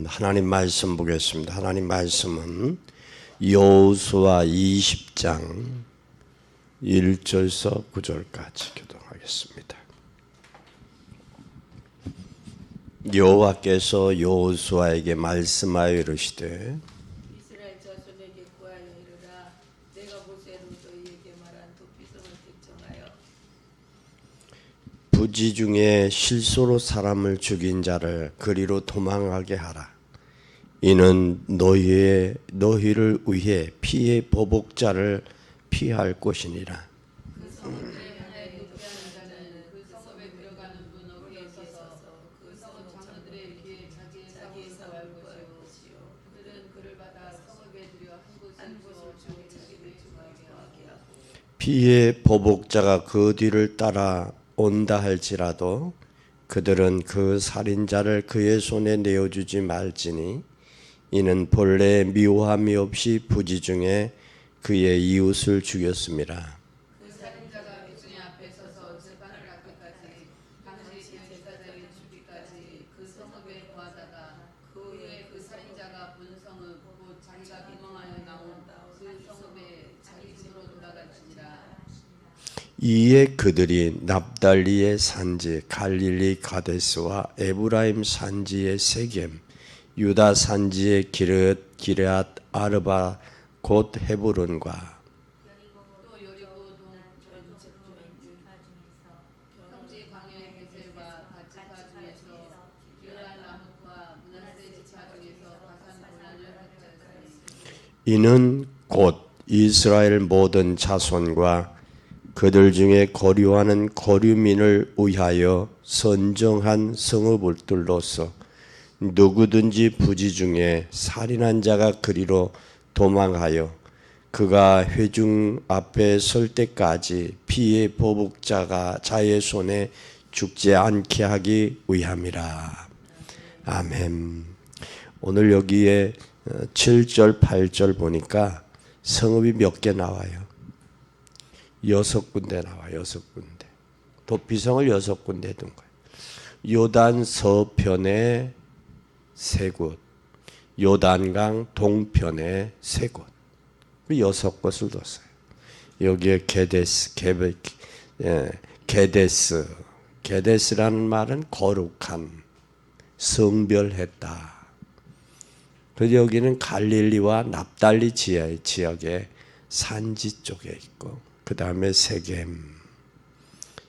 하나님 말씀 보겠습니다. 하나님 말씀은 여호수아 20장 1절서 9절까지 교독하겠습니다. 여호와께서 여호수아에게 말씀하여 이르시되 이스라엘 자손에게 구하여 이르라. 내가 모세로 너희에게 말한 도피성을 특정하여 부지 중에 실소로 사람을 죽인 자를 그리로 도망하게 하라. 이는 너희를 위해 피의 보복자를 피할 것이니라. 그 성읍에 하나의 도피하는 자는 그 성읍에 들어가는 문 어귀에 서서 그 성읍 장로들의 귀에 자기의 사고를 알 것이요 그들은 그를 받아 성읍에 들여 한 곳을 주고 자기를 중하게 하고 피의 보복자가 그 뒤를 따라 온다 할지라도 그들은 그 살인자를 그의 손에 내어주지 말지니 이는 본래 미워함이 없이 부지 중에 그의 이웃을 죽였습니다. 그 살인자가 백성의 앞에 서서 재판을 할 때까지 당시 제사장이 죽기까지 그 성읍에 거하다가 그 후에 그 살인자가 본 성읍 곧 자기가 도망하여 나온 그 성읍에 자기 집으로 돌아갈지니라. 이에 그들이 납달리의 산지 갈릴리 가데스와 에브라임 산지의 세겜 유다 산지의 기럇 아르바 곧 헤브론과 또 여리고 평지 광야의 베셀과 바츠파 중에서 유라 라못과 므낫세 지파 중에서 바산 고난을 할 이는 곧 이스라엘 모든 자손과 그들 중에 거류하는 거류민을 위하여 선정한 성읍들로서 누구든지 부지 중에 살인한 자가 그리로 도망하여 그가 회중 앞에 설 때까지 피의 보복자가 자의 손에 죽지 않게 하기 위함이라. 아멘. 오늘 여기에 7절, 8절 보니까 성읍이 몇 개 나와요? 6군데 나와요. 6군데. 도피성을 6군데 둔 거예요. 요단 서편에 3곳, 요단강 동편에 3곳, 6곳을 뒀어요. 여기에 게데스라는 말은 거룩한, 성별했다. 그래서 여기는 갈릴리와 납달리 지역의 산지 쪽에 있고, 그 다음에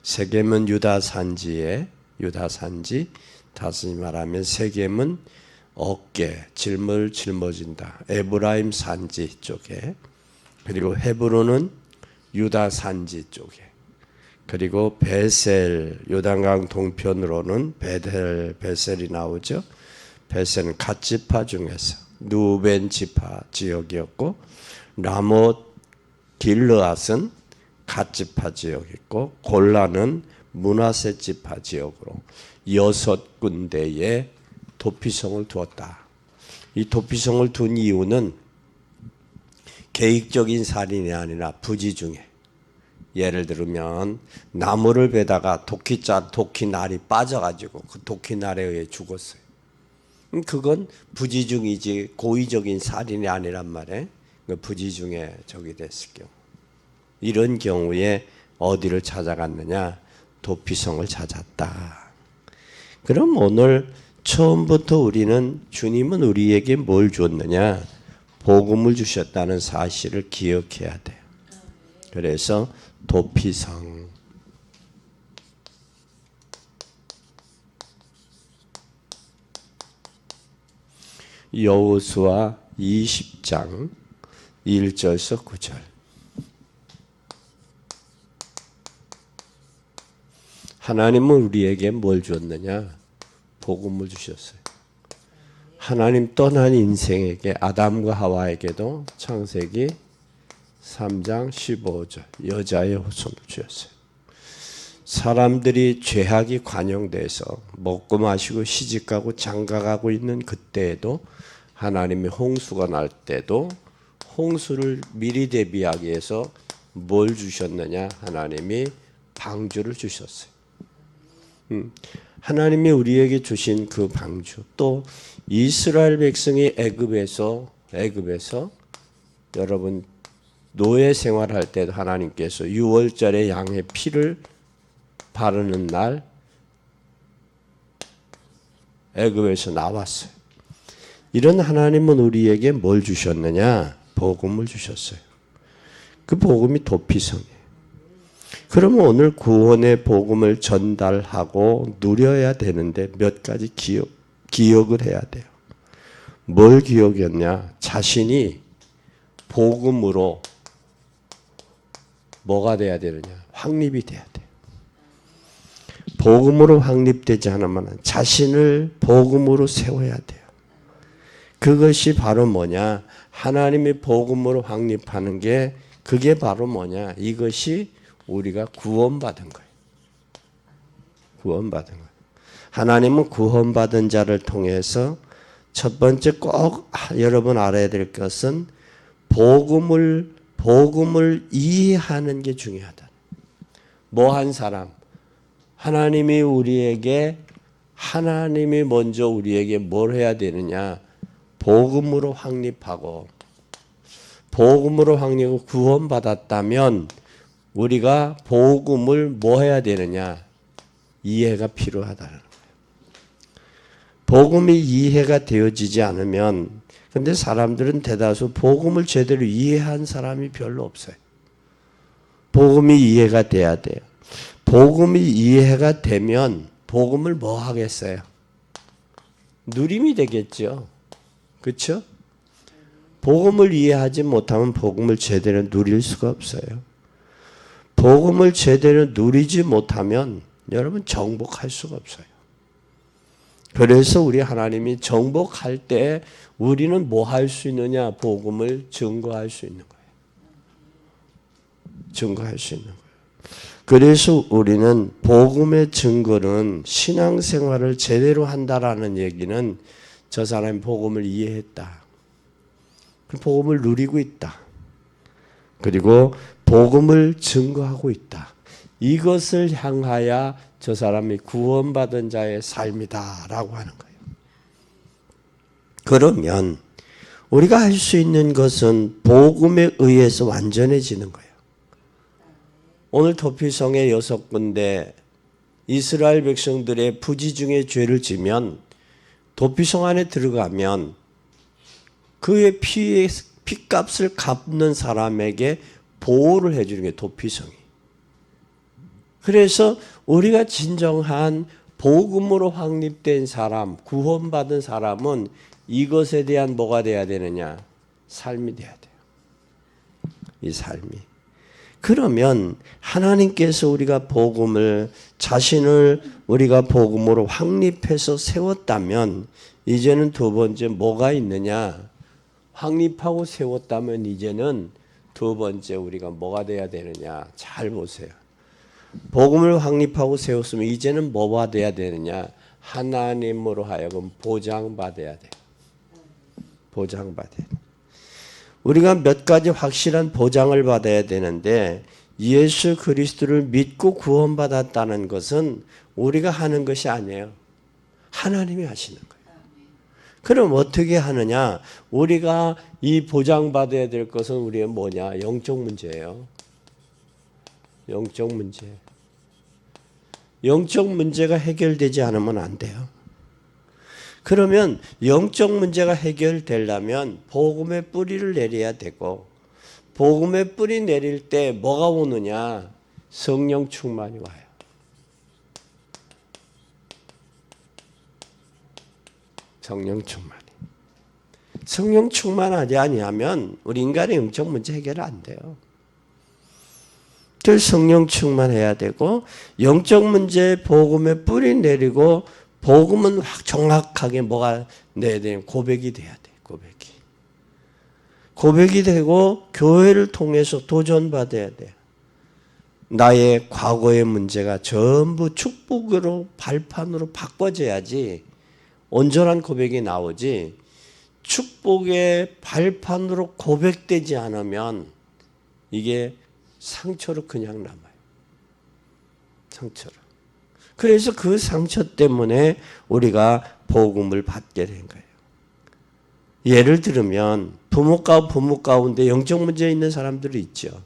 세겜은 유다 산지, 다시 말하면 세겜은 어깨, 짊어진다. 에브라임 산지 쪽에, 그리고 헤브론은 유다 산지 쪽에, 그리고 베셀, 요단강 동편으로는 베셀이 나오죠. 베셀은 갓 지파 중에서 누벤 지파 지역이었고, 라못 길르앗은 갓 지파 지역이고, 골라는 므낫세 지파 지역으로 6군데의 도피성을 두었다. 이 도피성을 둔 이유는 계획적인 살인이 아니라 부지 중에, 예를 들면 나무를 베다가 도끼날이 빠져가지고 그 도끼날에 의해 죽었어요. 그건 부지 중이지 고의적인 살인이 아니란 말이에요. 부지 중에 적이 됐을 경우, 이런 경우에 어디를 찾아갔느냐? 도피성을 찾았다. 그럼 오늘 처음부터 우리는 주님은 우리에게 뭘 줬느냐? 복음을 주셨다는 사실을 기억해야 돼요. 그래서 도피성. 여호수아 20장 1절서 9절. 하나님은 우리에게 뭘 줬느냐? 복음을 주셨어요. 하나님 떠난 인생에게, 아담과 하와에게도 창세기 3장 15절 여자의 후손을 주셨어요. 사람들이 죄악이 관영돼서 먹고 마시고 시집가고 장가가고 있는 그때에도, 하나님이 홍수가 날 때도 홍수를 미리 대비하기 위해서 뭘 주셨느냐? 하나님이 방주를 주셨어요. 하나님이 우리에게 주신 그 방주, 또 이스라엘 백성이 애굽에서 여러분 노예 생활할 때도 하나님께서 유월절에 양의 피를 바르는 날 애굽에서 나왔어요. 이런 하나님은 우리에게 뭘 주셨느냐? 복음을 주셨어요. 그 복음이 도피성이에요. 그러면 오늘 구원의 복음을 전달하고 누려야 되는데 몇 가지 기억을 해야 돼요. 뭘 기억했냐? 자신이 복음으로 뭐가 돼야 되느냐? 확립이 돼야 돼요. 복음으로 확립되지 않으면 자신을 복음으로 세워야 돼요. 그것이 바로 뭐냐? 하나님이 복음으로 확립하는 게 그게 바로 뭐냐? 이것이 우리가 구원받은 거예요. 구원받은 거예요. 하나님은 구원받은 자를 통해서 첫 번째 꼭 여러분 알아야 될 것은 복음을 이해하는 게 중요하다. 뭐 한 사람? 하나님이 먼저 우리에게 뭘 해야 되느냐? 복음으로 확립하고 구원받았다면 우리가 복음을 뭐 해야 되느냐? 이해가 필요하다는 거예요. 복음이 이해가 되어지지 않으면, 근데 사람들은 대다수 복음을 제대로 이해한 사람이 별로 없어요. 복음이 이해가 돼야 돼요. 복음이 이해가 되면 복음을 뭐 하겠어요? 누림이 되겠죠. 그렇죠? 복음을 이해하지 못하면 복음을 제대로 누릴 수가 없어요. 복음을 제대로 누리지 못하면 여러분 정복할 수가 없어요. 그래서 우리 하나님이 정복할 때 우리는 뭐 할 수 있느냐? 복음을 증거할 수 있는 거예요. 증거할 수 있는 거예요. 그래서 우리는 복음의 증거는 신앙생활을 제대로 한다라는 얘기는 저 사람이 복음을 이해했다. 그 복음을 누리고 있다. 그리고 복음을 증거하고 있다. 이것을 향하여 저 사람이 구원받은 자의 삶이다라고 하는 거예요. 그러면 우리가 할 수 있는 것은 복음에 의해서 완전해지는 거예요. 오늘 도피성의 6군데 이스라엘 백성들의 부지 중에 죄를 지면 도피성 안에 들어가면 그의 피값을 갚는 사람에게 보호를 해주는 게 도피성이. 그래서 우리가 진정한 복음으로 확립된 사람, 구원받은 사람은 이것에 대한 뭐가 돼야 되느냐? 삶이 돼야 돼요. 이 삶이. 그러면 하나님께서 우리가 자신을 우리가 복음으로 확립해서 세웠다면 이제는 두 번째 뭐가 있느냐? 확립하고 세웠다면 이제는 두 번째 우리가 뭐가 돼야 되느냐? 잘 보세요. 복음을 확립하고 세웠으면 이제는 뭐가 돼야 되느냐? 하나님으로 하여금 보장받아야 돼요. 보장받아야 돼요. 우리가 몇 가지 확실한 보장을 받아야 되는데 예수 그리스도를 믿고 구원받았다는 것은 우리가 하는 것이 아니에요. 하나님이 하시는 거예요. 그럼 어떻게 하느냐? 우리가 이 보장받아야 될 것은 우리의 뭐냐? 영적 문제예요. 영적 문제. 영적 문제가 해결되지 않으면 안 돼요. 그러면 영적 문제가 해결되려면 복음의 뿌리를 내려야 되고 복음의 뿌리 내릴 때 뭐가 오느냐? 성령 충만이 와요. 성령 충만이. 성령 충만하지 아니하면 우리 인간의 영적 문제 해결 안 돼요. 늘 성령 충만해야 되고 영적 문제 복음의 뿌리 내리고 복음은 정확하게 뭐가 내야 되는 고백이 돼야 돼. 고백이 되고 교회를 통해서 도전받아야 돼. 나의 과거의 문제가 전부 축복으로 발판으로 바꿔져야지 온전한 고백이 나오지. 축복의 발판으로 고백되지 않으면 이게 상처로 그냥 남아요. 상처로. 그래서 그 상처 때문에 우리가 복음을 받게 된 거예요. 예를 들면 부모 가운데 영적 문제 있는 사람들이 있죠.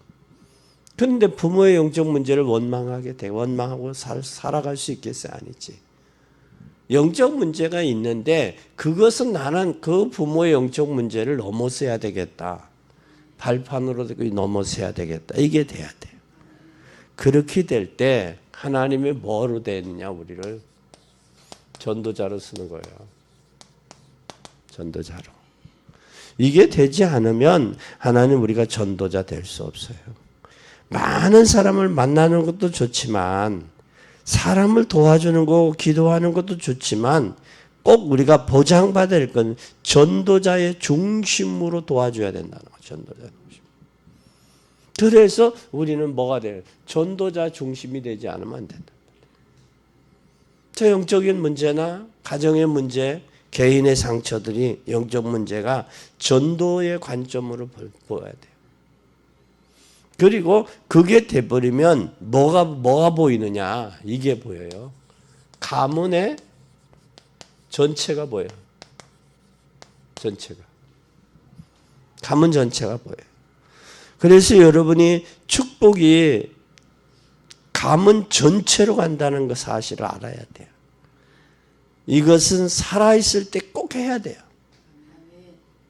그런데 부모의 영적 문제를 원망하고 살아갈 수 있겠어요? 아니지. 영적 문제가 있는데 그것은 나는 그 부모의 영적 문제를 넘어서야 되겠다. 발판으로 넘어서야 되겠다. 이게 돼야 돼요. 그렇게 될 때 하나님이 뭐로 되느냐, 우리를 전도자로 쓰는 거예요. 전도자로. 이게 되지 않으면 하나님 우리가 전도자 될 수 없어요. 많은 사람을 만나는 것도 좋지만 사람을 도와주는 거, 기도하는 것도 좋지만 꼭 우리가 보장받을 건 전도자의 중심으로 도와줘야 된다는 거죠. 전도자 중심. 그래서 우리는 뭐가 돼요? 전도자 중심이 되지 않으면 안 된다. 저 영적인 문제나 가정의 문제, 개인의 상처들이 영적 문제가 전도의 관점으로 보여야 돼요. 그리고 그게 돼버리면 뭐가 보이느냐, 이게 보여요. 가문의 전체가 보여요. 전체가. 가문 전체가 보여요. 그래서 여러분이 축복이 가문 전체로 간다는 그 사실을 알아야 돼요. 이것은 살아있을 때 꼭 해야 돼요.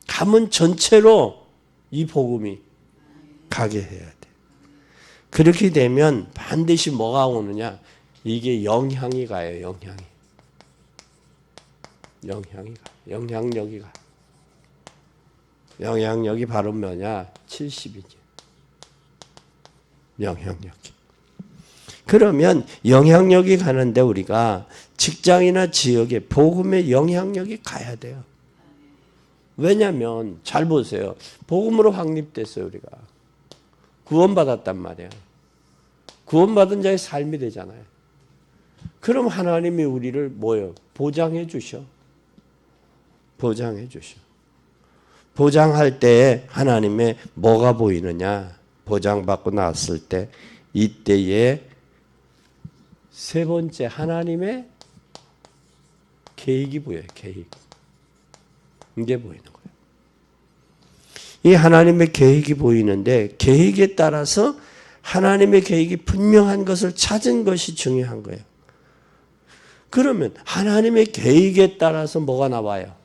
가문 전체로 이 복음이 가게 해야 돼. 그렇게 되면 반드시 뭐가 오느냐? 이게 영향이 가요. 영향력이 가. 영향력이 바로 뭐냐? 70이지. 영향력이. 그러면 영향력이 가는데 우리가 직장이나 지역에 복음의 영향력이 가야 돼요. 왜냐하면 잘 보세요. 복음으로 확립됐어요. 우리가. 구원받았단 말이에요. 구원받은 자의 삶이 되잖아요. 그럼 하나님이 우리를 뭐예요? 보장해 주셔. 보장해 주셔. 보장할 때 하나님의 뭐가 보이느냐? 보장받고 나왔을 때 이때에 세 번째 하나님의 계획이 보여요. 계획. 이게 보이는 거예요. 이 하나님의 계획이 보이는데 계획에 따라서 하나님의 계획이 분명한 것을 찾은 것이 중요한 거예요. 그러면 하나님의 계획에 따라서 뭐가 나와요?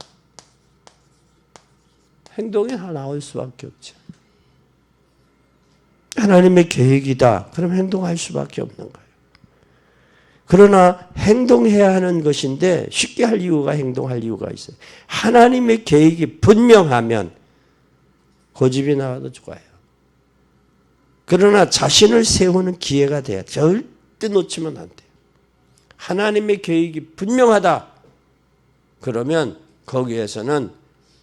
행동이 나올 수밖에 없죠. 하나님의 계획이다. 그럼 행동할 수밖에 없는 거예요. 그러나 행동해야 하는 것인데 쉽게 할 이유가 행동할 이유가 있어요. 하나님의 계획이 분명하면 고집이 나와도 좋아요. 그러나 자신을 세우는 기회가 돼야 절대 놓치면 안 돼요. 하나님의 계획이 분명하다. 그러면 거기에서는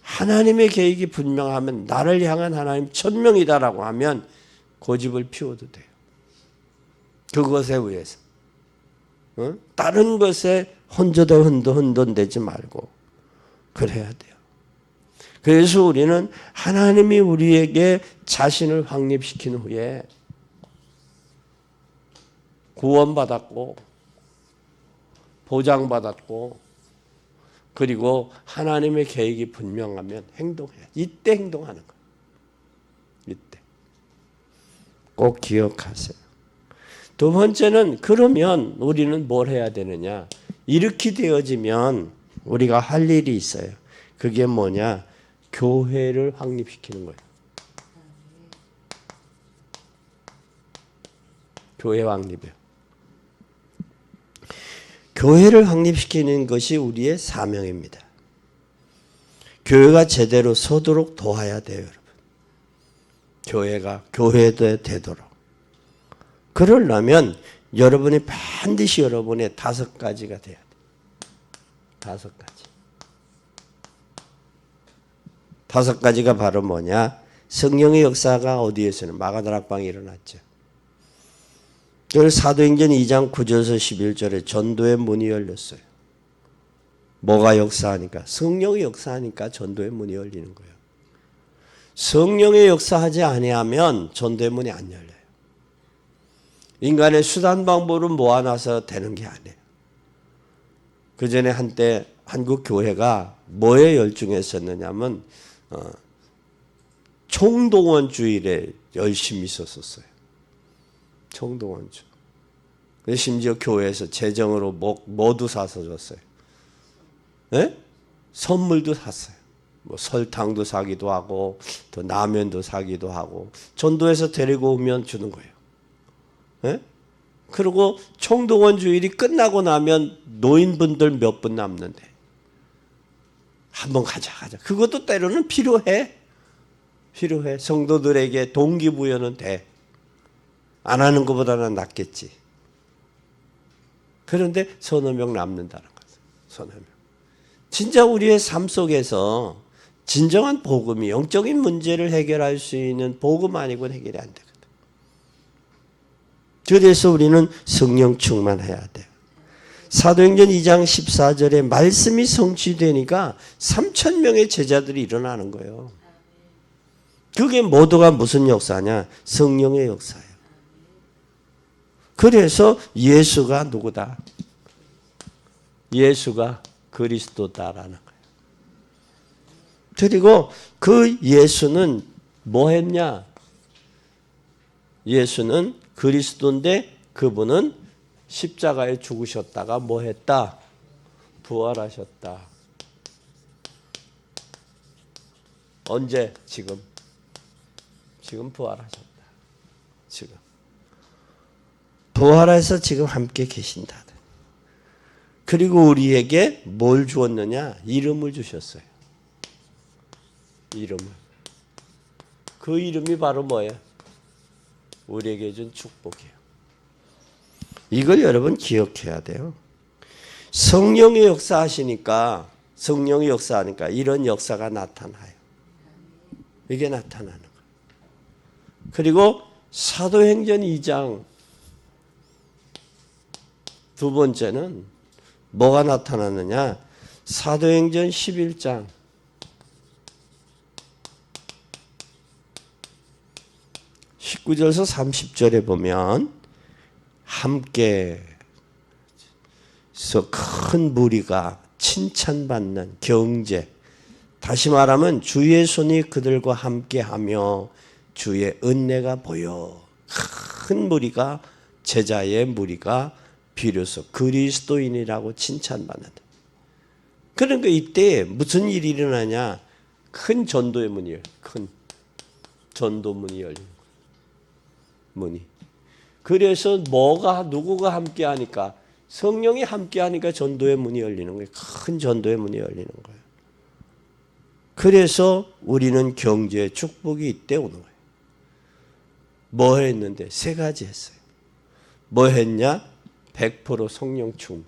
하나님의 계획이 분명하면 나를 향한 하나님 천명이다라고 하면 고집을 피워도 돼요. 그것에 의해서. 다른 것에 혼돈되지 말고 그래야 돼요. 그래서 우리는 하나님이 우리에게 자신을 확립시킨 후에 구원받았고 보장받았고 그리고 하나님의 계획이 분명하면 행동해야 돼. 이때 행동하는 거예요. 이때. 꼭 기억하세요. 두 번째는 그러면 우리는 뭘 해야 되느냐? 이렇게 되어지면 우리가 할 일이 있어요. 그게 뭐냐? 교회를 확립시키는 거예요. 교회 확립이에요. 교회를 확립시키는 것이 우리의 사명입니다. 교회가 제대로 서도록 도와야 돼요, 여러분. 교회도 되도록. 그러려면 여러분이 반드시 여러분의 5가지가 돼야 돼요. 5가지. 5가지가 바로 뭐냐? 성령의 역사가 어디에서는 마가다락방에 일어났죠. 그래서 사도행전 2장 9절에서 11절에 전도의 문이 열렸어요. 뭐가 역사하니까? 성령의 역사하니까 전도의 문이 열리는 거예요. 성령의 역사하지 아니하면 전도의 문이 안 열려요. 인간의 수단 방법을 모아놔서 되는 게 아니에요. 그 전에 한때 한국 교회가 뭐에 열중했었느냐면 총동원주의에 열심히 있었어요. 총동원주. 심지어 교회에서 재정으로 뭐도 사서 줬어요. 네? 선물도 샀어요. 뭐 설탕도 사기도 하고 또 라면도 사기도 하고 전도해서 데리고 오면 주는 거예요. 네? 그리고 총동원 주일이 끝나고 나면 노인분들 몇 분 남는데 한번 가자. 그것도 때로는 필요해. 성도들에게 동기부여는 돼. 안 하는 것보다는 낫겠지. 그런데 서너 명 남는다는 거죠. 서너 명. 진짜 우리의 삶 속에서 진정한 복음이 영적인 문제를 해결할 수 있는 복음 아니고는 해결이 안 되거든. 그래서 우리는 성령 충만해야 돼요. 사도행전 2장 14절에 말씀이 성취되니까 3,000명의 제자들이 일어나는 거예요. 그게 모두가 무슨 역사냐? 성령의 역사예요. 그래서 예수가 누구다? 예수가 그리스도다라는 거예요. 그리고 그 예수는 뭐 했냐? 예수는 그리스도인데 그분은 십자가에 죽으셨다가 뭐 했다? 부활하셨다. 언제? 지금 부활하셨다. 지금. 부활해서 지금 함께 계신다. 그리고 우리에게 뭘 주었느냐? 이름을 주셨어요. 이름을. 그 이름이 바로 뭐예요? 우리에게 준 축복이에요. 이걸 여러분 기억해야 돼요. 성령의 역사하시니까 이런 역사가 나타나요. 이게 나타나는 거예요. 그리고 사도행전 2장 두 번째는 뭐가 나타나느냐? 사도행전 11장 19절에서 30절에 보면 함께 큰 무리가 칭찬받는 경제, 다시 말하면 주의 손이 그들과 함께하며 주의 은혜가 보여 큰 무리가 제자의 무리가 비로소 그리스도인이라고 칭찬받는다. 그러니까 이때 무슨 일이 일어나냐? 큰 전도의 문이 열려요. 큰 전도문이 열리는 거예요. 문이. 그래서 누구가 함께 하니까 성령이 함께 하니까 전도의 문이 열리는 거예요. 큰 전도의 문이 열리는 거예요. 그래서 우리는 경제의 축복이 이때 오는 거예요. 뭐 했는데? 세 가지 했어요. 뭐 했냐? 100% 성령 충만.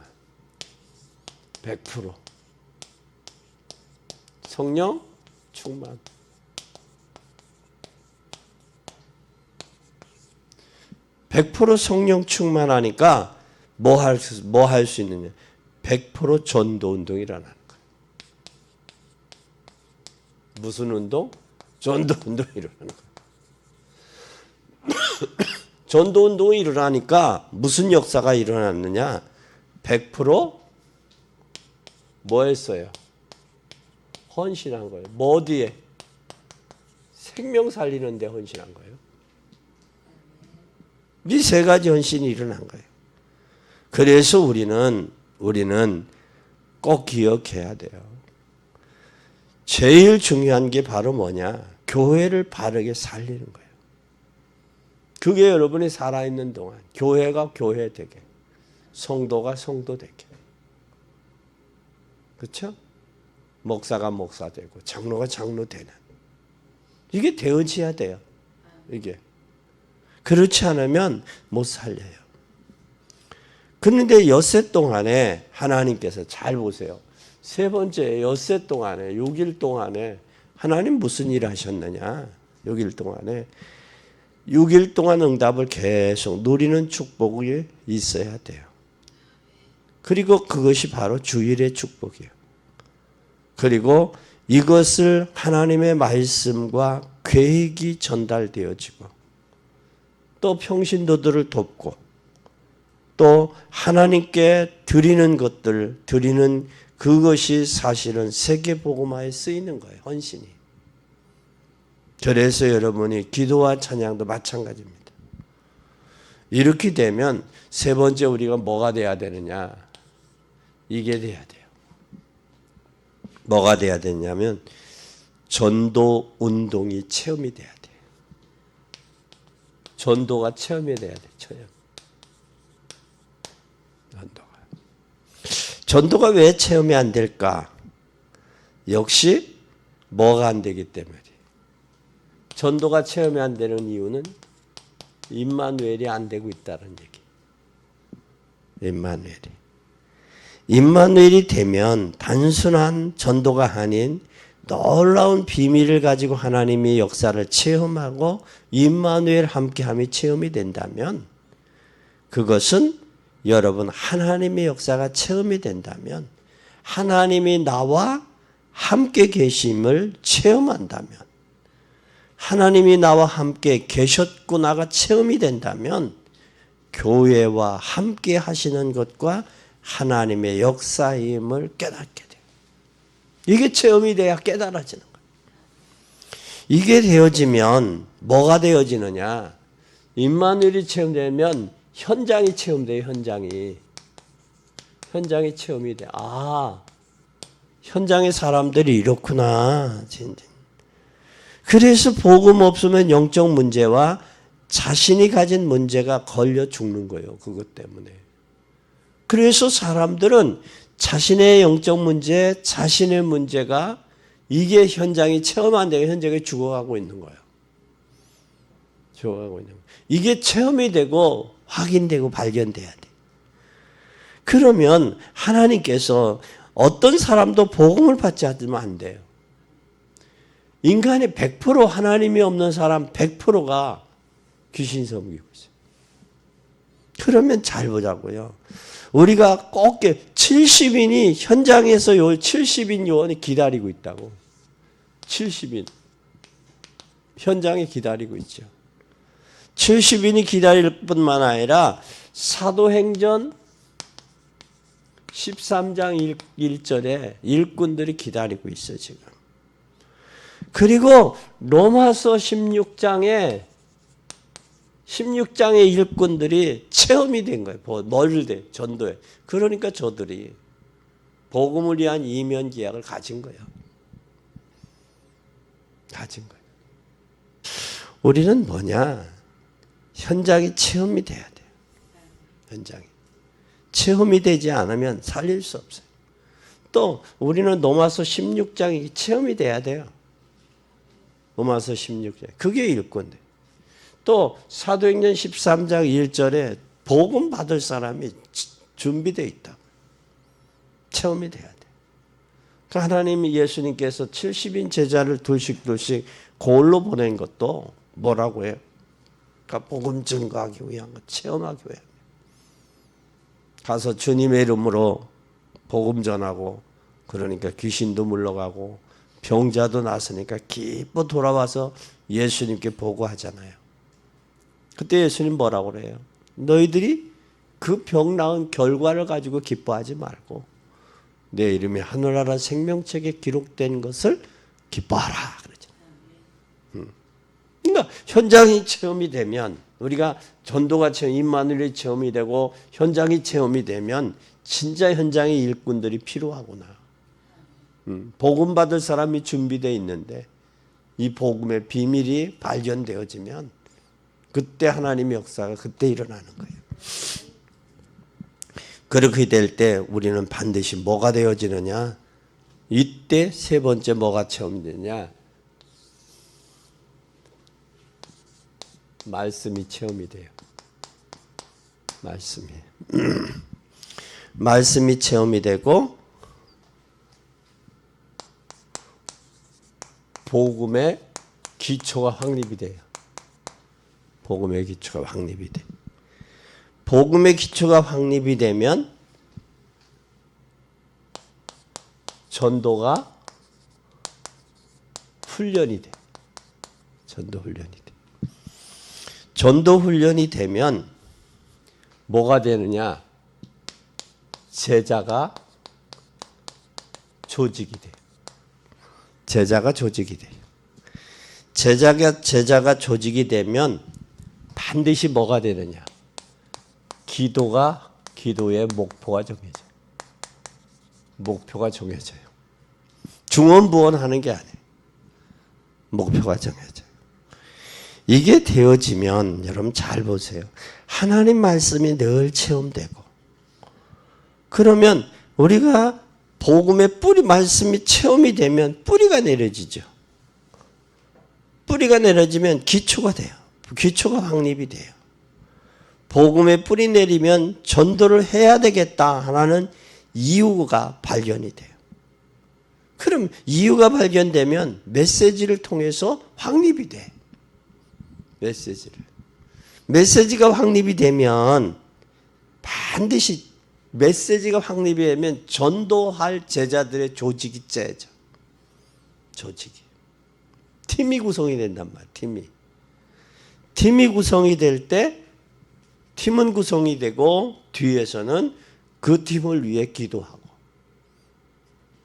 100% 성령 충만. 100% 성령 충만하니까 뭐 할 수 있느냐? 100% 전도 운동이 일어나는 거예요. 무슨 운동? 전도 운동이 일어나는 거예요. 전도 운동이 일어나니까 무슨 역사가 일어났느냐? 100% 뭐 했어요? 헌신한 거예요. 뭐 어디에? 생명 살리는 데 헌신한 거예요. 이 세 가지 헌신이 일어난 거예요. 그래서 우리는 꼭 기억해야 돼요. 제일 중요한 게 바로 뭐냐? 교회를 바르게 살리는 거예요. 그게 여러분이 살아있는 동안 교회가 교회 되게, 성도가 성도 되게. 그렇죠? 목사가 목사 되고 장로가 장로 되는. 이게 되어져야 돼요. 이게. 그렇지 않으면 못 살려요. 그런데 엿새 동안에 하나님께서 잘 보세요. 세 번째 엿새 동안에 6일 동안에 하나님 무슨 일 하셨느냐? 6일 동안에 6일 동안 응답을 계속 누리는 축복이 있어야 돼요. 그리고 그것이 바로 주일의 축복이에요. 그리고 이것을 하나님의 말씀과 계획이 전달되어지고 또 평신도들을 돕고 또 하나님께 드리는 것들, 드리는 그것이 사실은 세계복음화에 쓰이는 거예요. 헌신이. 그래서 여러분이 기도와 찬양도 마찬가지입니다. 이렇게 되면 세 번째 우리가 뭐가 돼야 되느냐? 이게 돼야 돼요. 뭐가 돼야 되냐면 전도 운동이 체험이 돼야 돼요. 전도가 체험이 돼야 돼요. 체험. 전도가 왜 체험이 안 될까? 역시 뭐가 안 되기 때문에. 전도가 체험이 안 되는 이유는 임마누엘이 안 되고 있다는 얘기. 임마누엘이 되면 단순한 전도가 아닌 놀라운 비밀을 가지고 하나님의 역사를 체험하고 임마누엘 함께함이 체험이 된다면 그것은 여러분 하나님의 역사가 체험이 된다면 하나님이 나와 함께 계심을 체험한다면 하나님이 나와 함께 계셨구나가 체험이 된다면 교회와 함께 하시는 것과 하나님의 역사임을 깨닫게 돼요. 이게 체험이 돼야 깨달아지는 거예요. 이게 되어지면 뭐가 되어지느냐? 임마누엘이 체험되면 현장이 체험돼요. 현장이 체험이 돼. 아, 현장의 사람들이 이렇구나. 진짜. 그래서 복음 없으면 영적 문제와 자신이 가진 문제가 걸려 죽는 거예요. 그것 때문에. 그래서 사람들은 자신의 영적 문제, 자신의 문제가 이게 현장이 체험 안 되고 현장에 죽어가고 있는 거예요. 죽어가고 있는 거예요. 이게 체험이 되고 확인되고 발견돼야 돼. 그러면 하나님께서 어떤 사람도 복음을 받지 않으면 안 돼요. 인간의 100% 하나님이 없는 사람 100%가 귀신 섬기고 있어요. 그러면 잘 보자고요. 우리가 꼭 70인이 현장에서 70인 요원이 기다리고 있다고. 70인. 현장에 기다리고 있죠. 70인이 기다릴 뿐만 아니라 사도행전 13장 1절에 일꾼들이 기다리고 있어요. 지금. 그리고 로마서 16장의 일꾼들이 체험이 된 거예요. 뭘 돼? 전도에. 그러니까 저들이 복음을 위한 이면 계약을 가진 거예요. 우리는 뭐냐? 현장이 체험이 돼야 돼요. 현장이. 체험이 되지 않으면 살릴 수 없어요. 또 우리는 로마서 16장이 체험이 돼야 돼요. 로마서 16장. 그게 일꾼데. 또 사도행전 13장 1절에 복음 받을 사람이 준비되어 있다. 체험이 돼야 돼. 그러니까 하나님이 예수님께서 70인 제자를 둘씩 고을로 보낸 것도 뭐라고 해요? 그러니까 복음 증거하기 위한 것, 체험하기 위한 것. 가서 주님의 이름으로 복음 전하고 그러니까 귀신도 물러가고 병자도 났으니까 기뻐 돌아와서 예수님께 보고하잖아요. 그때 예수님 뭐라고 그래요? 너희들이 그 병 나은 결과를 가지고 기뻐하지 말고 내 이름이 하늘나라 생명책에 기록된 것을 기뻐하라 그러죠. 그러니까 현장이 체험이 되면 우리가 전도가 체험, 임마누엘이 체험이 되고 현장이 체험이 되면 진짜 현장의 일꾼들이 필요하구나. 복음 받을 사람이 준비되어 있는데 이 복음의 비밀이 발견되어지면 그때 하나님의 역사가 그때 일어나는 거예요. 그렇게 될 때 우리는 반드시 뭐가 되어지느냐? 이때 세 번째 뭐가 체험되냐? 말씀이 체험이 돼요. 말씀이 체험이 되고 복음의 기초가 확립이 돼요. 복음의 기초가 확립이 돼. 복음의 기초가 확립이 되면 전도가 훈련이 돼. 전도 훈련이 되면 뭐가 되느냐? 제자가 조직이 돼요. 제자가 조직이 돼요. 제자가 조직이 되면 반드시 뭐가 되느냐? 기도의 목표가 정해져요. 목표가 정해져요. 중언부언하는 게 아니에요. 목표가 정해져요. 이게 되어지면 여러분 잘 보세요. 하나님 말씀이 늘 체험되고, 그러면 우리가 복음의 뿌리 말씀이 체험이 되면 뿌리가 내려지죠. 뿌리가 내려지면 기초가 돼요. 기초가 확립이 돼요. 복음의 뿌리 내리면 전도를 해야 되겠다 하는 이유가 발견이 돼요. 그럼 이유가 발견되면 메시지를 통해서 확립이 돼. 메시지가 확립이 되면 반드시 메시지가 확립이 되면 전도할 제자들의 조직이 짜져. 조직이. 팀이 구성이 된단 말이야. 팀이 구성이 될 때 팀은 구성이 되고 뒤에서는 그 팀을 위해 기도하고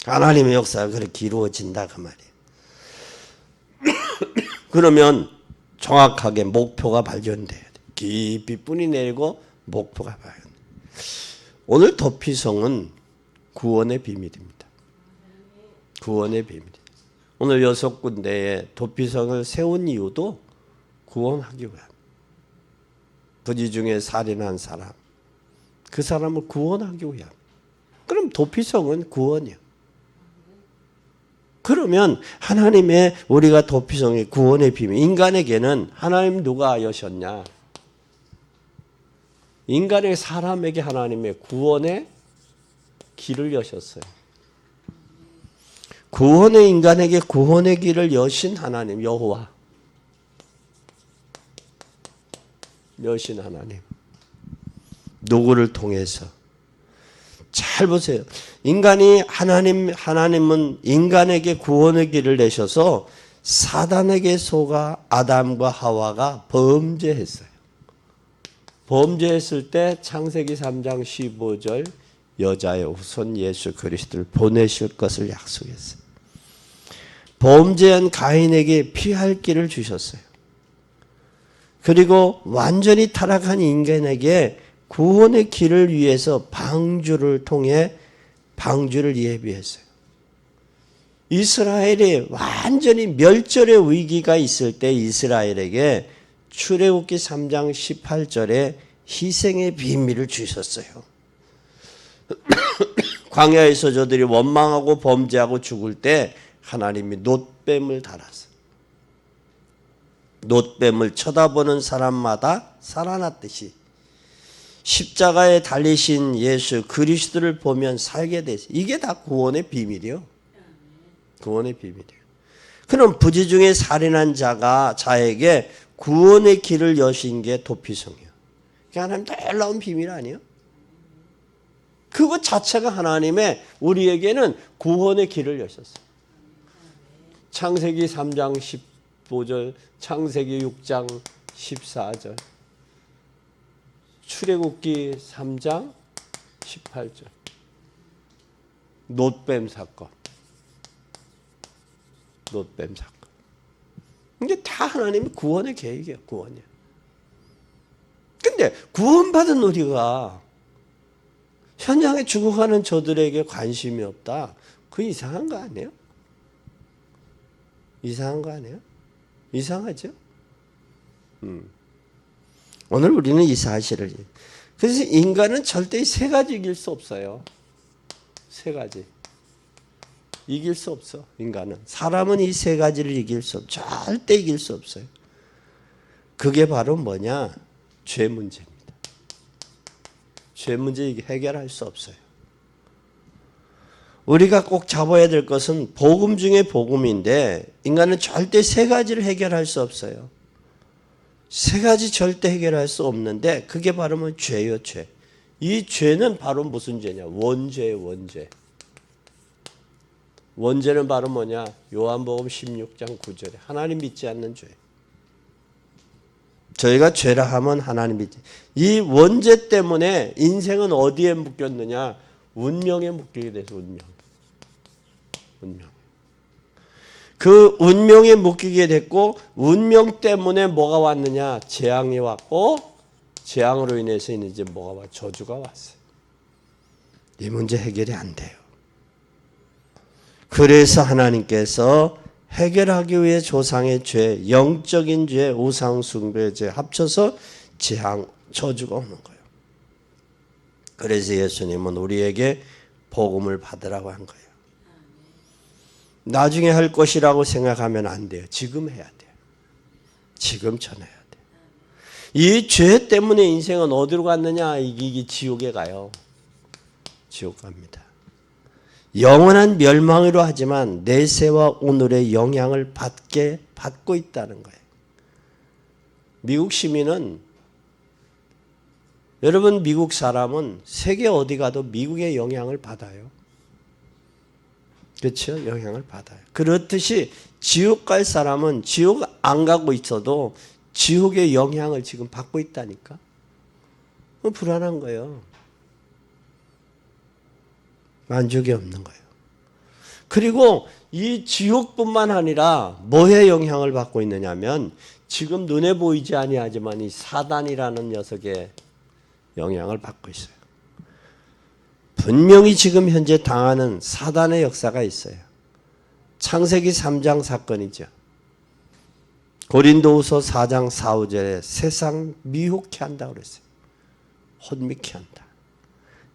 하나님의 역사가 그렇게 이루어진다 그 말이에요. 그러면 정확하게 목표가 발견돼야 돼. 깊이 뿌리 내리고 목표가 발견돼. 오늘 도피성은 구원의 비밀입니다. 구원의 비밀. 오늘 6군데에 도피성을 세운 이유도 구원하기 위함. 부지 중에 살인한 사람, 그 사람을 구원하기 위함. 그럼 도피성은 구원이야. 그러면 하나님의 우리가 도피성의 구원의 비밀, 인간에게는 하나님 누가 여셨냐? 인간의 사람에게 하나님의 구원의 길을 여셨어요. 구원의 인간에게 구원의 길을 여신 하나님 여호와. 여신 하나님. 누구를 통해서? 잘 보세요. 하나님은 인간에게 구원의 길을 내셔서 사단에게 속아 아담과 하와가 범죄했어요. 범죄했을 때 창세기 3장 15절 여자의 후손 예수 그리스도를 보내실 것을 약속했어요. 범죄한 가인에게 피할 길을 주셨어요. 그리고 완전히 타락한 인간에게 구원의 길을 위해서 방주를 통해 방주를 예비했어요. 이스라엘이 완전히 멸절의 위기가 있을 때 이스라엘에게 출애굽기 3장 18절에 희생의 비밀을 주셨어요. 광야에서 저들이 원망하고 범죄하고 죽을 때 하나님이 놋뱀을 달았어요. 놋뱀을 쳐다보는 사람마다 살아났듯이 십자가에 달리신 예수 그리스도를 보면 살게 되죠. 이게 다 구원의 비밀이요. 구원의 비밀이에요. 그럼 부지 중에 살인한 자에게 구원의 길을 여신 게 도피성이에요. 그게 하나님 놀라운 비밀 아니에요? 그것 자체가 하나님의 우리에게는 구원의 길을 여셨어요. 창세기 3장 15절, 창세기 6장 14절, 출애굽기 3장 18절. 놋뱀 사건. 놋뱀 사건. 이게 다 하나님의 구원의 계획이에요. 구원이에요. 근데 구원받은 우리가 현장에 죽어가는 저들에게 관심이 없다. 그 이상한 거 아니에요? 이상한 거 아니에요? 이상하죠? 오늘 우리는 이 사실을. 그래서 인간은 절대 세 가지 이길 수 없어요. 세 가지. 이길 수 없어. 인간은. 사람은 이 세 가지를 이길 수 없어. 절대 이길 수 없어요. 그게 바로 뭐냐? 죄 문제입니다. 죄 문제 해결할 수 없어요. 우리가 꼭 잡아야 될 것은 복음 중에 복음인데 인간은 절대 세 가지를 해결할 수 없어요. 세 가지 절대 해결할 수 없는데 그게 바로 뭐 죄요, 죄. 이 죄는 바로 무슨 죄냐? 원죄예요, 원죄. 원죄는 바로 뭐냐? 요한복음 16장 9절에 하나님 믿지 않는 죄. 저희가 죄라 하면 하나님이지. 이 원죄 때문에 인생은 어디에 묶였느냐? 운명에 묶이게 돼서 운명. 그 운명에 묶이게 됐고 운명 때문에 뭐가 왔느냐? 재앙이 왔고 재앙으로 인해서 이제 뭐가 와? 저주가 왔어요. 이 문제 해결이 안 돼요. 그래서 하나님께서 해결하기 위해 조상의 죄, 영적인 죄, 우상 숭배의 죄 합쳐서 재앙, 저주가 오는 거예요. 그래서 예수님은 우리에게 복음을 받으라고 한 거예요. 나중에 할 것이라고 생각하면 안 돼요. 지금 해야 돼요. 지금 전해야 돼요. 이 죄 때문에 인생은 어디로 갔느냐? 이게 지옥에 가요. 지옥 갑니다. 영원한 멸망으로 하지만 내세와 오늘의 영향을 받고 있다는 거예요. 미국 시민은 여러분 미국 사람은 세계 어디 가도 미국의 영향을 받아요. 그렇죠? 영향을 받아요. 그렇듯이 지옥 갈 사람은 지옥 안 가고 있어도 지옥의 영향을 지금 받고 있다니까. 불안한 거예요. 만족이 없는 거예요. 그리고 이 지옥뿐만 아니라 뭐에 영향을 받고 있느냐면 지금 눈에 보이지 아니하지만 이 사단이라는 녀석의 영향을 받고 있어요. 분명히 지금 현재 당하는 사단의 역사가 있어요. 창세기 3장 사건이죠. 고린도후서 4장 4, 5절에 세상 미혹케 한다고 그랬어요. 혼미케 한다.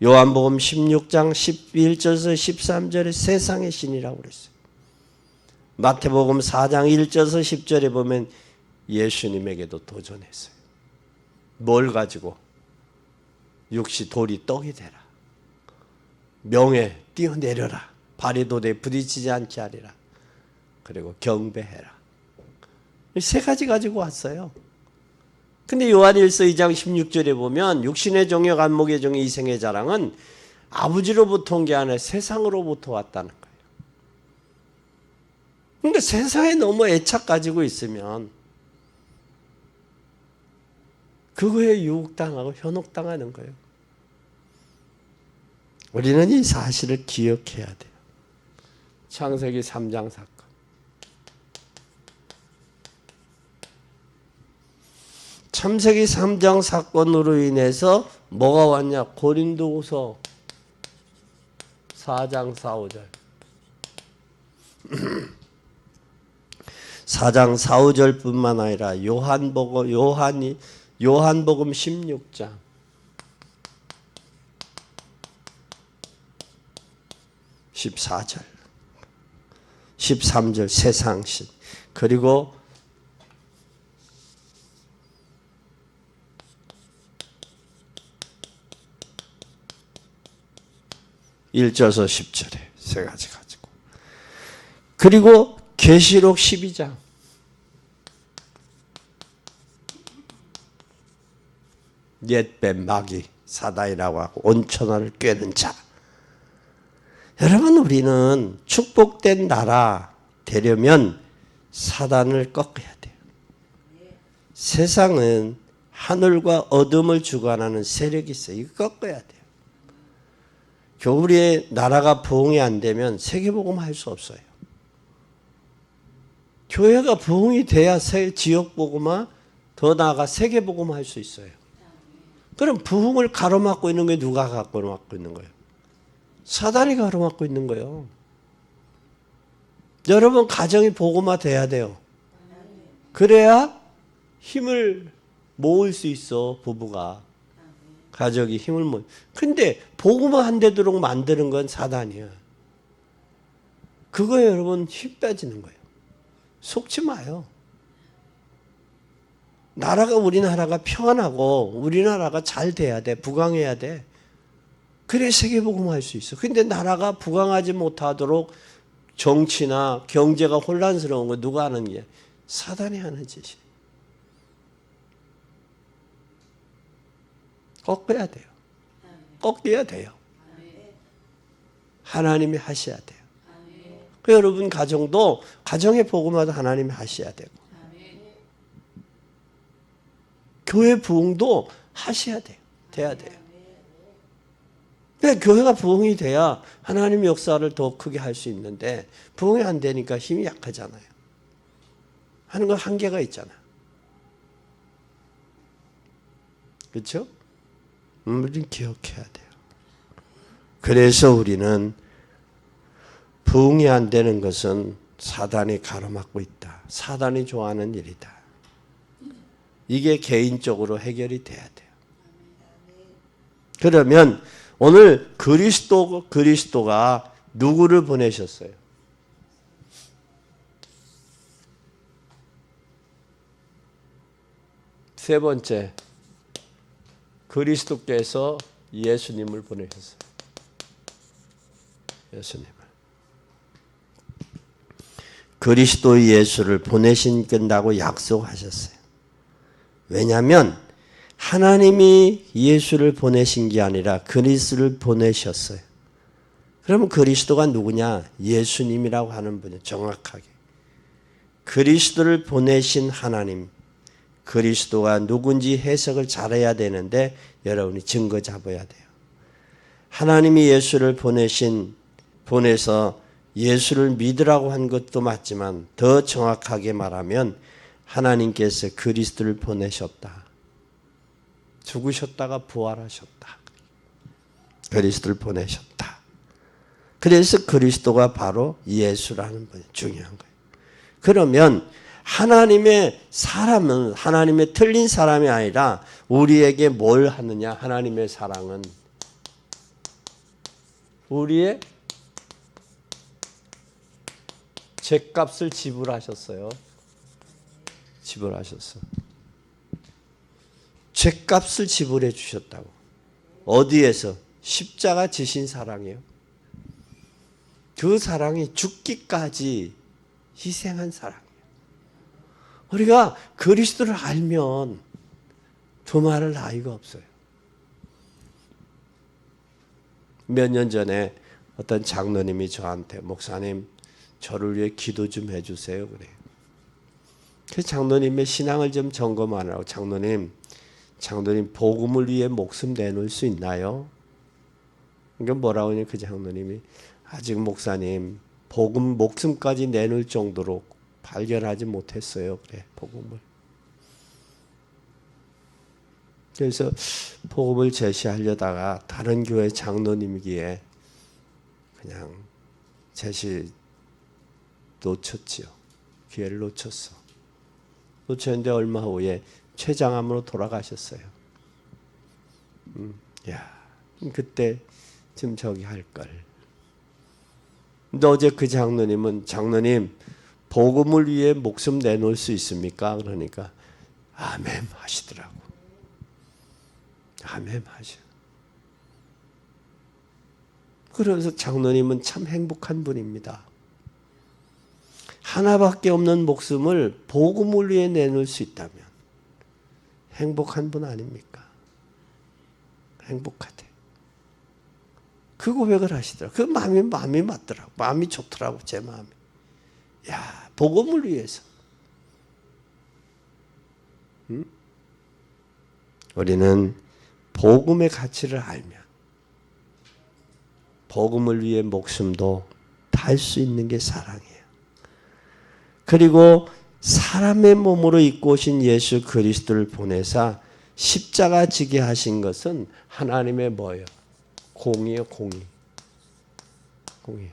요한복음 16장 11절에서 13절에 세상의 신이라고 그랬어요. 마태복음 4장 1절에서 10절에 보면 예수님에게도 도전했어요. 뭘 가지고? 육시 돌이 떡이 되라. 명예 뛰어내려라. 발이 도대에 부딪히지 않게 하리라. 그리고 경배해라. 세 가지 가지고 왔어요. 근데 요한일서 2장 16절에 보면 육신의 정욕 안목의 정욕 이생의 자랑은 아버지로부터 온 게 아니라 세상으로부터 왔다는 거예요. 그러니까 세상에 너무 애착 가지고 있으면 그거에 유혹당하고 현혹당하는 거예요. 우리는 이 사실을 기억해야 돼요. 창세기 3장 사건. 창세기 3장 사건으로 인해서 뭐가 왔냐? 고린도후서 4장 4, 5절. 4장 4, 5절뿐만 아니라 요한복음 16장 14절 13절 세상신 그리고 (1절에서) (10절에) 세 가지 가지고 그리고 계시록 12장 옛뱀 마귀 사단이라고 하고 온천하를 꿰는 자. 여러분 우리는 축복된 나라 되려면 사단을 꺾어야 돼요. 세상은 하늘과 어둠을 주관하는 세력이 있어요. 이거 꺾어야 돼요. 우리의 나라가 부흥이 안 되면 세계복음 할 수 없어요. 교회가 부흥이 돼야 지역복음화 더 나아가 세계복음 할 수 있어요. 그럼 부흥을 가로막고 있는 게 누가 가로막고 있는 거예요? 사단이 가로막고 있는 거예요. 여러분 가정이 복음화 돼야 돼요. 그래야 힘을 모을 수 있어 부부가. 가족이 힘을 모을. 근데 복음화 안 되도록 만드는 건 사단이야. 그거에 여러분 힘 빼지는 거예요. 속지 마요. 우리나라가 평안하고 우리나라가 잘 돼야 돼. 부강해야 돼. 그래 세계복음화 할 수 있어. 근데 나라가 부강하지 못하도록 정치나 경제가 혼란스러운 거 누가 하는 게? 사단이 하는 짓이에요. 꺾어야 돼요. 꺾여야 돼요. 하나님이 하셔야 돼요. 그 여러분 가정도 가정의 복음화도 하나님이 하셔야 되고 교회 부흥도 하셔야 돼요. 돼야 돼요. 근데 교회가 부흥이 돼야 하나님의 역사를 더 크게 할 수 있는데 부흥이 안 되니까 힘이 약하잖아요. 하는 건 한계가 있잖아요. 그렇죠? 우리는 기억해야 돼요. 그래서 우리는 부흥이 안 되는 것은 사단이 가로막고 있다. 사단이 좋아하는 일이다. 이게 개인적으로 해결이 돼야 돼요. 그러면 오늘 그리스도가 누구를 보내셨어요? 세 번째, 그리스도께서 예수님을 보내셨어요. 예수님을. 그리스도 예수를 보내신다고 약속하셨어요. 왜냐하면 하나님이 예수를 보내신 게 아니라 그리스도를 보내셨어요. 그러면 그리스도가 누구냐? 예수님이라고 하는 분이에요. 정확하게. 그리스도를 보내신 하나님, 그리스도가 누군지 해석을 잘해야 되는데 여러분이 증거 잡아야 돼요. 하나님이 예수를 보내서 예수를 믿으라고 한 것도 맞지만 더 정확하게 말하면 하나님께서 그리스도를 보내셨다. 죽으셨다가 부활하셨다. 그리스도를 보내셨다. 그래서 그리스도가 바로 예수라는 분이 중요한 거예요. 그러면 하나님의 사람은 하나님의 틀린 사람이 아니라 우리에게 뭘 하느냐? 하나님의 사랑은 우리의 죄값을 지불하셨어요. 지불하셨어. 죄값을 지불해 주셨다고. 어디에서? 십자가 지신 사랑이에요. 그 사랑이 죽기까지 희생한 사랑이에요. 우리가 그리스도를 알면 두말할 나위가 없어요. 몇 년 전에 어떤 장로님이 저한테 목사님 저를 위해 기도 좀 해주세요 그래요. 그 장로님의 신앙을 좀 점검하라고. 장로님 복음을 위해 목숨 내놓을 수 있나요? 그러니까 뭐라고 하냐 그 장로님이 아직 목사님 복음 목숨까지 내놓을 정도로 발견하지 못했어요. 그래 복음을. 그래서 복음을 제시하려다가 다른 교회 장로님이기에 그냥 제시 놓쳤지요. 기회를 놓쳤어. 놓쳤는데 얼마 후에 췌장암으로 돌아가셨어요. 야, 그때 좀 저기 할 걸. 근데 어제 그 장로님은 장로님 복음을 위해 목숨 내놓을 수 있습니까? 그러니까 아멘 하시더라고. 아멘 하셔. 그래서 장로님은 참 행복한 분입니다. 하나밖에 없는 목숨을 복음을 위해 내놓을 수 있다면 행복한 분 아닙니까? 행복하대. 그 고백을 하시더라고요. 그 마음이 맞더라고. 마음이 좋더라고, 제 마음이. 야, 복음을 위해서. 응? 우리는 복음의 가치를 알면 복음을 위해 목숨도 달 수 있는 게 사랑이에요. 그리고 사람의 몸으로 입고 오신 예수 그리스도를 보내사 십자가 지게 하신 것은 하나님의 뭐예요? 공이에요, 공의. 공의.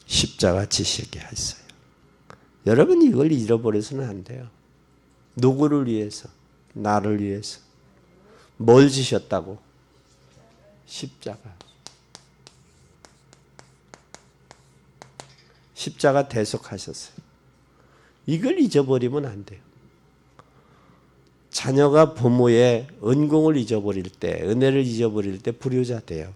십자가 지시게 했어요. 여러분 이걸 잃어버려서는 안 돼요. 누구를 위해서? 나를 위해서. 뭘 지셨다고? 십자가. 십자가 대속하셨어요. 이걸 잊어버리면 안 돼요. 자녀가 부모의 은공을 잊어버릴 때, 은혜를 잊어버릴 때 불효자 돼요.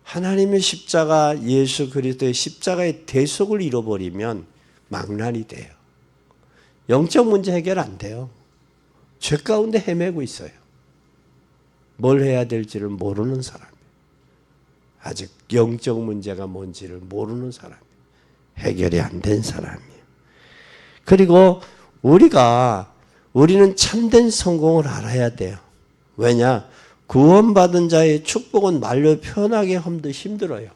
하나님의 십자가, 예수 그리스도의 십자가의 대속을 잃어버리면 망난이 돼요. 영적 문제 해결 안 돼요. 죄 가운데 헤매고 있어요. 뭘 해야 될지를 모르는 사람이에요. 아직 영적 문제가 뭔지를 모르는 사람이에요. 해결이 안 된 사람이에요. 그리고 우리는 참된 성공을 알아야 돼요. 왜냐? 구원받은 자의 축복은 말로 표현하기 힘들어요.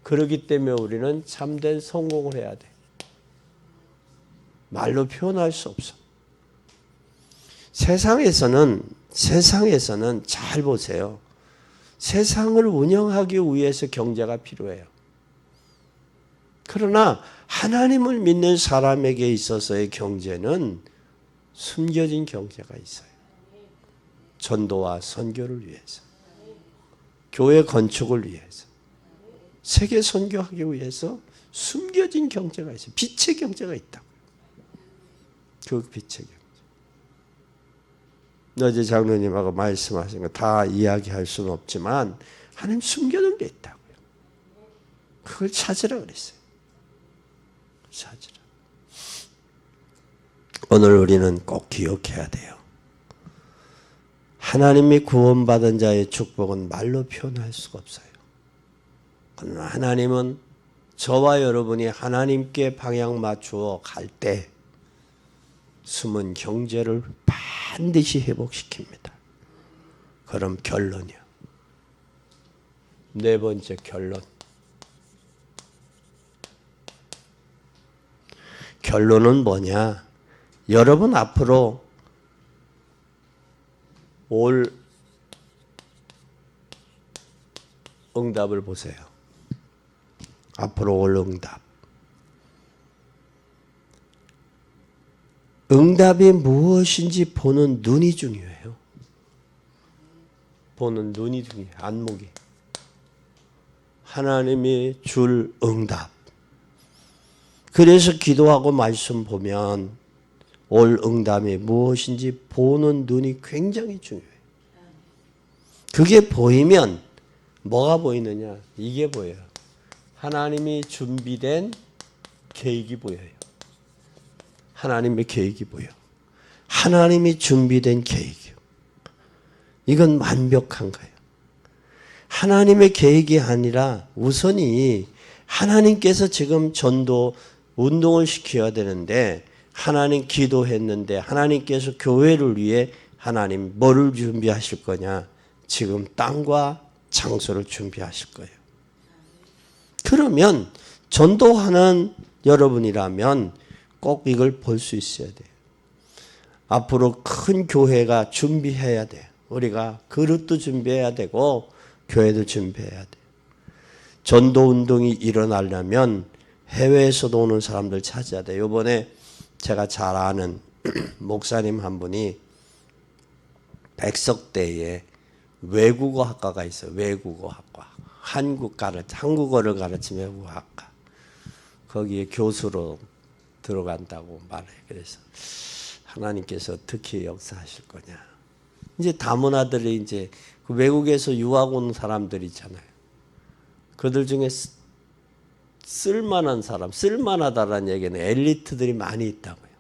그렇기 때문에 우리는 참된 성공을 해야 돼. 말로 표현할 수 없어. 세상에서는 잘 보세요. 세상을 운영하기 위해서 경제가 필요해요. 그러나 하나님을 믿는 사람에게 있어서의 경제는 숨겨진 경제가 있어요. 전도와 선교를 위해서, 교회 건축을 위해서, 세계 선교하기 위해서 숨겨진 경제가 있어요. 빛의 경제가 있다고요. 그 빛의 경제. 어제 장로님하고 말씀하신 거 다 이야기할 수는 없지만 하나님 숨겨놓은 게 있다고요. 그걸 찾으라 그랬어요. 찾으라. 오늘 우리는 꼭 기억해야 돼요. 하나님이 구원받은 자의 축복은 말로 표현할 수가 없어요. 그러나 하나님은 저와 여러분이 하나님께 방향 맞추어 갈 때 숨은 경제를 반드시 회복시킵니다. 그럼 결론이요. 네 번째 결론. 결론은 뭐냐? 여러분 앞으로 올 응답을 보세요. 앞으로 올 응답. 응답이 무엇인지 보는 눈이 중요해요. 보는 눈이 중요해요. 안목이. 하나님이 줄 응답. 그래서 기도하고 말씀 보면 올 응답이 무엇인지 보는 눈이 굉장히 중요해요. 그게 보이면 뭐가 보이느냐? 이게 보여요. 하나님이 준비된 계획이 보여요. 하나님의 계획이 보여. 하나님이 준비된 계획이요. 이건 완벽한 거예요. 하나님의 계획이 아니라 우선이 하나님께서 지금 전도 운동을 시켜야 되는데 하나님 기도했는데 하나님께서 교회를 위해 하나님 뭐를 준비하실 거냐? 지금 땅과 장소를 준비하실 거예요. 그러면 전도하는 여러분이라면 꼭 이걸 볼 수 있어야 돼요. 앞으로 큰 교회가 준비해야 돼요. 우리가 그릇도 준비해야 되고 교회도 준비해야 돼요. 전도 운동이 일어나려면 해외에서도 오는 사람들 찾아야 돼요. 이번에 제가 잘 아는 목사님 한 분이 백석대에 외국어 학과가 있어요. 외국어 학과. 한국어를 가르치는 외국어 학과. 거기에 교수로 들어간다고 말해요. 그래서 하나님께서 어떻게 역사하실 거냐. 이제 다문화들이 이제 그 외국에서 유학 온 사람들 있잖아요. 그들 중에 쓸만한 사람, 쓸만하다라는 얘기는 엘리트들이 많이 있다고요.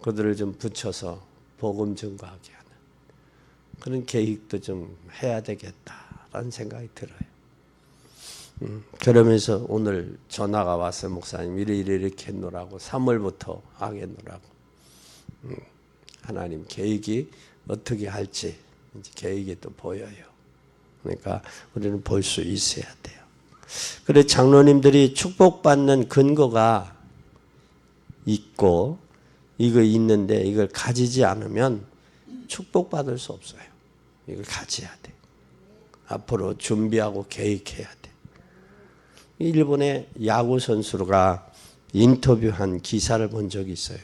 그들을 좀 붙여서 복음 증거하게 하는 그런 계획도 좀 해야 되겠다라는 생각이 들어요. 그러면서 오늘 전화가 와서 목사님 이렇게 했노라고 3월부터 하겠노라고 하나님 계획이 어떻게 할지 이제 계획이 또 보여요. 그러니까 우리는 볼 수 있어야 돼요. 그래 장로님들이 축복받는 근거가 있고 이거 있는데 이걸 가지지 않으면 축복받을 수 없어요. 이걸 가져야 돼. 앞으로 준비하고 계획해야 돼. 일본의 야구 선수가 인터뷰한 기사를 본 적이 있어요.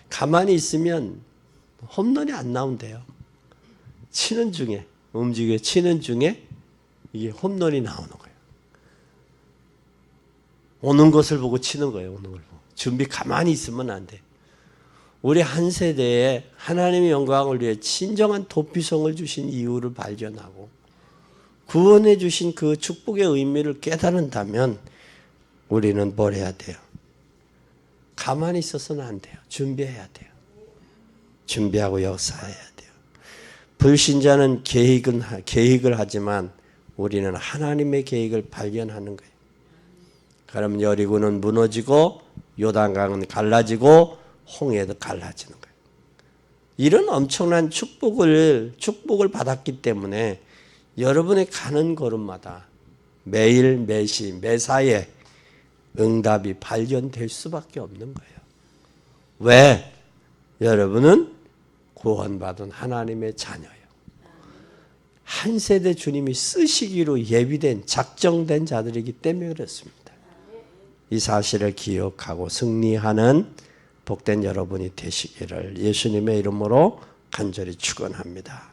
가만히 있으면 홈런이 안 나온대요. 치는 중에 움직여 치는 중에 이게 홈런이 나오는 거예요. 오는 것을 보고 치는 거예요. 오는 걸 보고. 준비 가만히 있으면 안 돼. 우리 한 세대에 하나님의 영광을 위해 진정한 도피성을 주신 이유를 발견하고 구원해 주신 그 축복의 의미를 깨달은다면 우리는 뭘 해야 돼요? 가만히 있어서는 안 돼요. 준비해야 돼요. 준비하고 역사해야 돼요. 불신자는 계획을 하지만 우리는 하나님의 계획을 발견하는 거예요. 그럼 여리고는 무너지고 요단강은 갈라지고 홍해도 갈라지는 거예요. 이런 엄청난 축복을 받았기 때문에 여러분의 가는 걸음마다 매일 매시 매사에 응답이 발견될 수밖에 없는 거예요. 왜? 여러분은 구원받은 하나님의 자녀예요. 한 세대 주님이 쓰시기로 예비된 작정된 자들이기 때문에 그렇습니다. 이 사실을 기억하고 승리하는 복된 여러분이 되시기를 예수님의 이름으로 간절히 축원합니다.